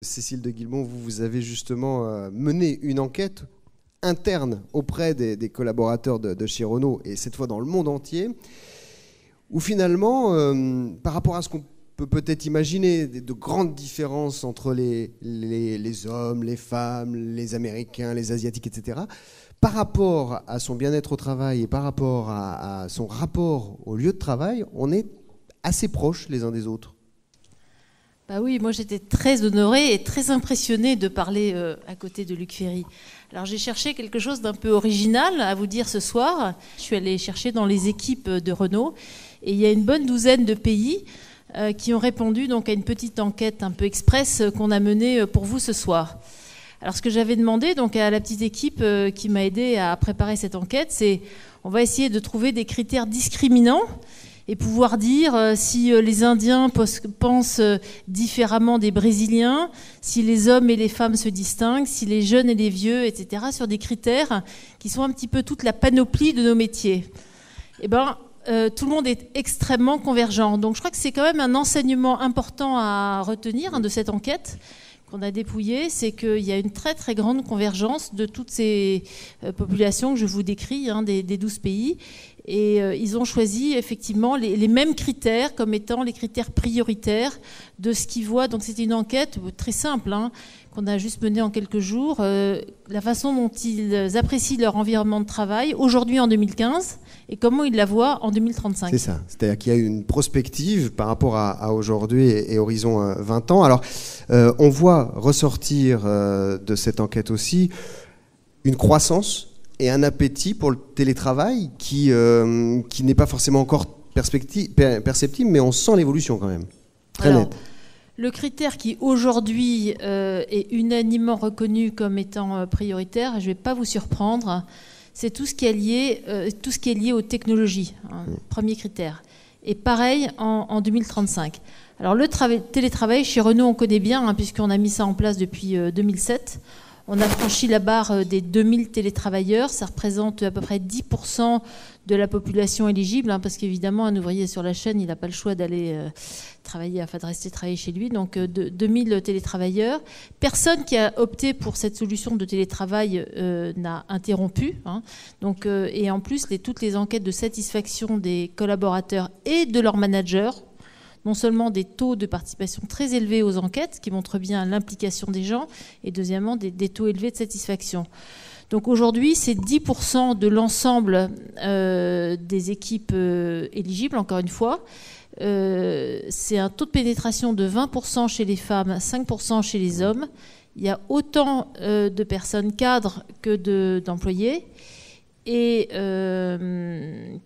Cécile de Guilmont, vous avez justement mené une enquête interne auprès des collaborateurs de chez Renault, et cette fois dans le monde entier, où finalement, par rapport à ce qu'on peut-être imaginer, de grandes différences entre les hommes, les femmes, les Américains, les Asiatiques, etc., par rapport à son bien-être au travail et par rapport à son rapport au lieu de travail, on est assez proches les uns des autres. Bah oui, moi j'étais très honorée et très impressionnée de parler à côté de Luc Ferry. Alors j'ai cherché quelque chose d'un peu original à vous dire ce soir. Je suis allée chercher dans les équipes de Renault et il y a une bonne douzaine de pays qui ont répondu donc à une petite enquête un peu express qu'on a menée pour vous ce soir. Alors ce que j'avais demandé donc à la petite équipe qui m'a aidée à préparer cette enquête, c'est on va essayer de trouver des critères discriminants et pouvoir dire si les Indiens pensent différemment des Brésiliens, si les hommes et les femmes se distinguent, si les jeunes et les vieux, etc., sur des critères qui sont un petit peu toute la panoplie de nos métiers. Eh bien, tout le monde est extrêmement convergent. Donc je crois que c'est quand même un enseignement important à retenir de cette enquête qu'on a dépouillée, c'est qu'il y a une très très grande convergence de toutes ces populations que je vous décris, des 12 pays. Et ils ont choisi effectivement les mêmes critères comme étant les critères prioritaires de ce qu'ils voient. Donc c'était une enquête très simple qu'on a juste menée en quelques jours. La façon dont ils apprécient leur environnement de travail aujourd'hui en 2015 et comment ils la voient en 2035. C'est ça, c'est-à-dire qu'il y a une prospective par rapport à aujourd'hui et horizon 20 ans. Alors on voit ressortir de cette enquête aussi une croissance et un appétit pour le télétravail qui n'est pas forcément encore perceptible, mais on sent l'évolution quand même, très nette. Le critère qui aujourd'hui est unanimement reconnu comme étant prioritaire, je ne vais pas vous surprendre, c'est tout ce qui est lié aux technologies, premier critère. Et pareil en 2035. Alors le télétravail, chez Renault, on connaît bien, puisqu'on a mis ça en place depuis 2007. On a franchi la barre des 2000 télétravailleurs. Ça représente à peu près 10% de la population éligible, parce qu'évidemment, un ouvrier sur la chaîne, il n'a pas le choix d'aller travailler, de rester travailler chez lui. Donc 2000 télétravailleurs. Personne qui a opté pour cette solution de télétravail n'a interrompu. Donc, et en plus, toutes les enquêtes de satisfaction des collaborateurs et de leurs managers, non seulement des taux de participation très élevés aux enquêtes, qui montrent bien l'implication des gens, et deuxièmement des taux élevés de satisfaction. Donc aujourd'hui, c'est 10% de l'ensemble des équipes éligibles, encore une fois. C'est un taux de pénétration de 20% chez les femmes, 5% chez les hommes. Il y a autant de personnes cadres que d'employés. Et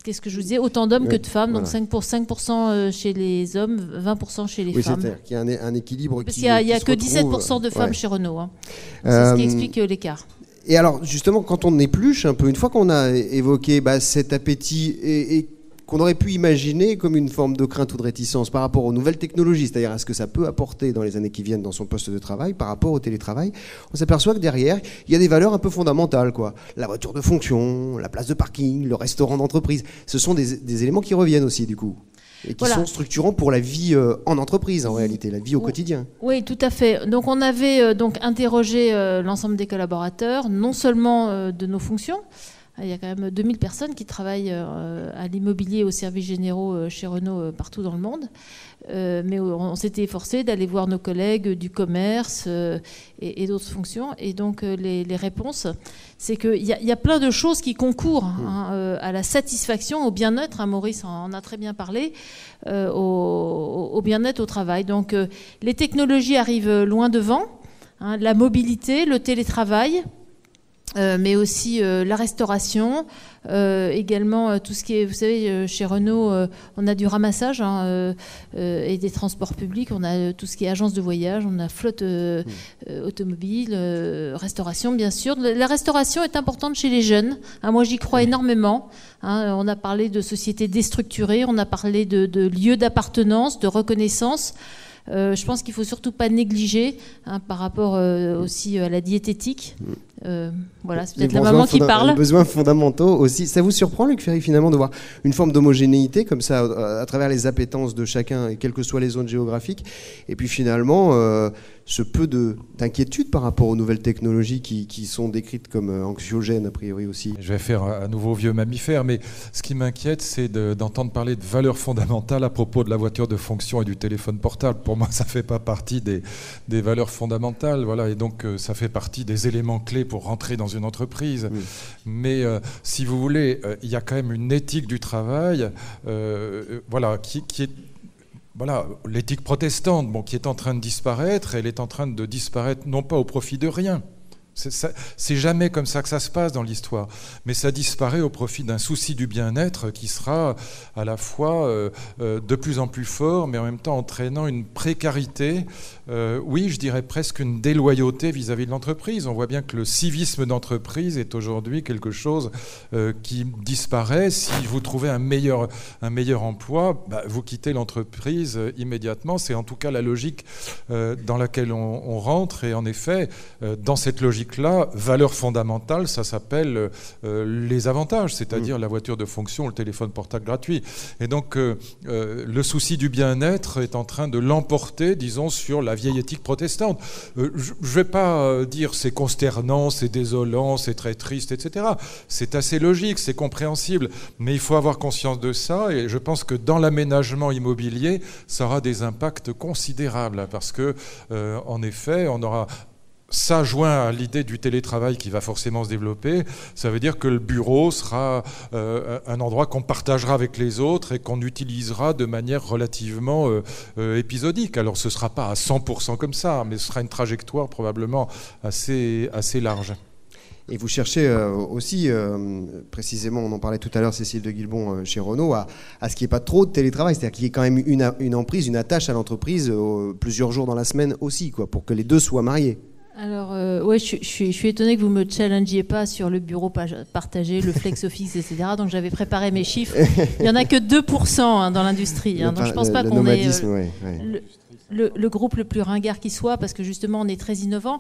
qu'est-ce que je vous disais, autant d'hommes que de femmes, donc voilà. 5% chez les hommes, 20% chez les femmes. C'est-à-dire qu'il y a un équilibre. Parce qu'il n'y a que 17% de femmes chez Renault. C'est ce qui explique l'écart. Et alors, justement, quand on épluche un peu, une fois qu'on a évoqué cet appétit et qu'on aurait pu imaginer comme une forme de crainte ou de réticence par rapport aux nouvelles technologies, c'est-à-dire à ce que ça peut apporter dans les années qui viennent dans son poste de travail par rapport au télétravail, on s'aperçoit que derrière, il y a des valeurs un peu fondamentales, quoi. La voiture de fonction, la place de parking, le restaurant d'entreprise. Ce sont des éléments qui reviennent aussi, du coup, et qui sont structurants pour la vie en entreprise, en réalité, la vie au quotidien. Oui, tout à fait. Donc on avait interrogé l'ensemble des collaborateurs, non seulement de nos fonctions. Il y a quand même 2000 personnes qui travaillent à l'immobilier, aux services généraux chez Renault partout dans le monde. Mais on s'était efforcé d'aller voir nos collègues du commerce et d'autres fonctions. Et donc les réponses, c'est qu'il y a plein de choses qui concourent à la satisfaction, au bien-être. Maurice en a très bien parlé, au bien-être au travail. Donc les technologies arrivent loin devant. La mobilité, le télétravail, mais aussi la restauration, également tout ce qui est, vous savez, chez Renault, on a du ramassage et des transports publics, on a tout ce qui est agence de voyage, on a flotte automobile, restauration bien sûr. La restauration est importante chez les jeunes, moi j'y crois énormément. On a parlé de sociétés déstructurées, on a parlé de lieux d'appartenance, de reconnaissance. Je pense qu'il ne faut surtout pas négliger par rapport aussi à la diététique. Voilà, c'est peut-être la maman qui parle. Les besoins fondamentaux aussi. Ça vous surprend, Luc Ferry, finalement, de voir une forme d'homogénéité comme ça à travers les appétences de chacun, et quelles que soient les zones géographiques, et puis finalement ce peu d'inquiétude par rapport aux nouvelles technologies qui sont décrites comme anxiogènes a priori aussi. Je vais faire à nouveau vieux mammifère, mais ce qui m'inquiète, c'est d'entendre parler de valeurs fondamentales à propos de la voiture de fonction et du téléphone portable. Pour moi, ça ne fait pas partie des valeurs fondamentales, voilà, et donc ça fait partie des éléments clés pour rentrer dans une entreprise. Oui. Mais si vous voulez, il y a quand même une éthique du travail, voilà, qui est... Voilà, l'éthique protestante, qui est en train de disparaître, elle est en train de disparaître non pas au profit de rien. C'est jamais comme ça que ça se passe dans l'histoire, mais ça disparaît au profit d'un souci du bien-être qui sera à la fois de plus en plus fort, mais en même temps entraînant une précarité, oui, je dirais presque une déloyauté vis-à-vis de l'entreprise. On voit bien que le civisme d'entreprise est aujourd'hui quelque chose qui disparaît. Si vous trouvez un meilleur emploi, vous quittez l'entreprise immédiatement. C'est en tout cas la logique dans laquelle on rentre, et en effet, dans cette logique-là, valeur fondamentale, ça s'appelle les avantages, c'est-à-dire la voiture de fonction, le téléphone portable gratuit. Et donc, le souci du bien-être est en train de l'emporter, disons, sur la vieille éthique protestante. Je ne vais pas dire c'est consternant, c'est désolant, c'est très triste, etc. C'est assez logique, c'est compréhensible, mais il faut avoir conscience de ça, et je pense que dans l'aménagement immobilier, ça aura des impacts considérables, parce que, en effet, on aura... Ça, joint à l'idée du télétravail qui va forcément se développer, ça veut dire que le bureau sera un endroit qu'on partagera avec les autres et qu'on utilisera de manière relativement épisodique. Alors ce ne sera pas à 100% comme ça, mais ce sera une trajectoire probablement assez large. Et vous cherchez aussi, précisément, on en parlait tout à l'heure, Cécile de Guilbon, chez Renault, à ce qu'il n'y ait pas trop de télétravail, c'est-à-dire qu'il y ait quand même une emprise, une attache à l'entreprise plusieurs jours dans la semaine aussi, quoi, pour que les deux soient mariés. Alors, ouais, je suis étonnée que vous ne me challengiez pas sur le bureau partagé, le flex office, etc. Donc, j'avais préparé mes chiffres. Il n'y en a que 2% dans l'industrie. Donc, je ne pense pas qu'on est le groupe le plus ringard qui soit, parce que justement, on est très innovant.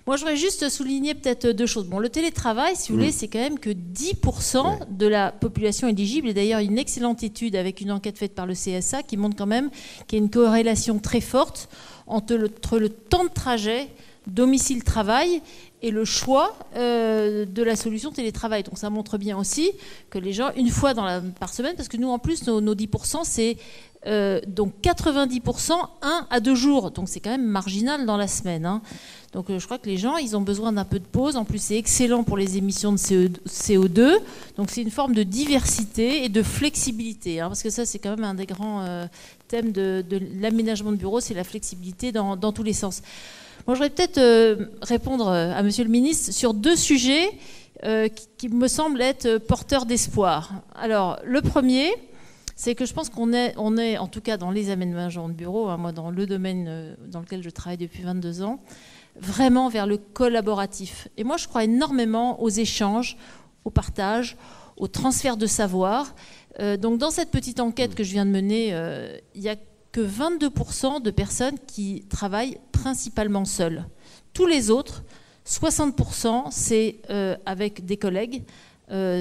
Moi, je voudrais juste souligner peut-être deux choses. Bon, le télétravail, si vous voulez, c'est quand même que 10% de la population éligible. Et d'ailleurs, une excellente étude avec une enquête faite par le CSA qui montre quand même qu'il y a une corrélation très forte entre le temps de trajet domicile-travail et le choix de la solution télétravail. Donc ça montre bien aussi que les gens, une fois par semaine, parce que nous en plus, nos 10%, c'est donc 90%, 1 à 2 jours. Donc c'est quand même marginal dans la semaine. Hein. Donc je crois que les gens, ils ont besoin d'un peu de pause. En plus, c'est excellent pour les émissions de CO2. Donc c'est une forme de diversité et de flexibilité. Hein, parce que ça, c'est quand même un des grands thèmes de l'aménagement de bureau, c'est la flexibilité dans tous les sens. Moi, je voudrais peut-être répondre à Monsieur le Ministre sur deux sujets qui me semblent être porteurs d'espoir. Alors, le premier, c'est que je pense qu'on est, en tout cas dans les aménagements de bureau, hein, moi dans le domaine dans lequel je travaille depuis 22 ans, vraiment vers le collaboratif. Et moi, je crois énormément aux échanges, au partage, au transfert de savoir. Donc, dans cette petite enquête que je viens de mener, il y a que 22% de personnes qui travaillent principalement seules. Tous les autres, 60%, c'est avec des collègues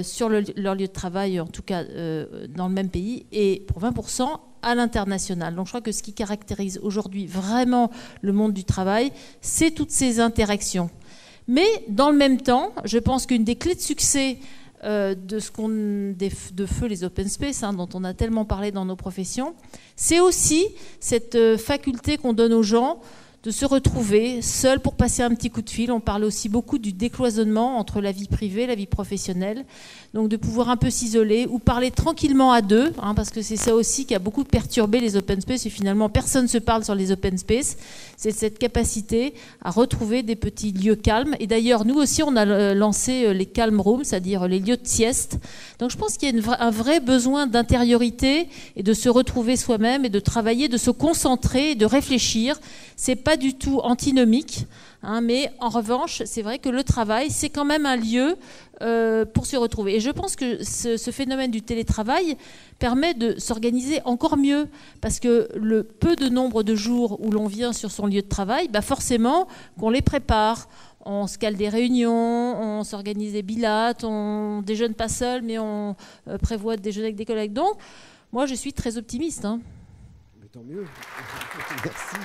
sur leur lieu de travail, en tout cas dans le même pays, et pour 20% à l'international. Donc je crois que ce qui caractérise aujourd'hui vraiment le monde du travail, c'est toutes ces interactions. Mais dans le même temps, je pense qu'une des clés de succès de feu les open space, hein, dont on a tellement parlé dans nos professions, c'est aussi cette faculté qu'on donne aux gens de se retrouver seuls pour passer un petit coup de fil. On parle aussi beaucoup du décloisonnement entre la vie privée et la vie professionnelle. Donc de pouvoir un peu s'isoler ou parler tranquillement à deux, hein, parce que c'est ça aussi qui a beaucoup perturbé les open space et finalement personne ne se parle sur les open space. C'est cette capacité à retrouver des petits lieux calmes. Et d'ailleurs, nous aussi, on a lancé les calm rooms, c'est-à-dire les lieux de sieste. Donc je pense qu'il y a un vrai besoin d'intériorité et de se retrouver soi-même et de travailler, de se concentrer, de réfléchir. C'est pas du tout antinomique, hein, mais en revanche, c'est vrai que le travail, c'est quand même un lieu pour se retrouver. Et je pense que ce phénomène du télétravail permet de s'organiser encore mieux, parce que le peu de nombre de jours où l'on vient sur son lieu de travail, bah forcément qu'on les prépare. On se cale des réunions, on s'organise des bilates, on déjeune pas seul, mais on prévoit de déjeuner avec des collègues. Donc, moi, je suis très optimiste. Hein. Mais tant mieux. Merci.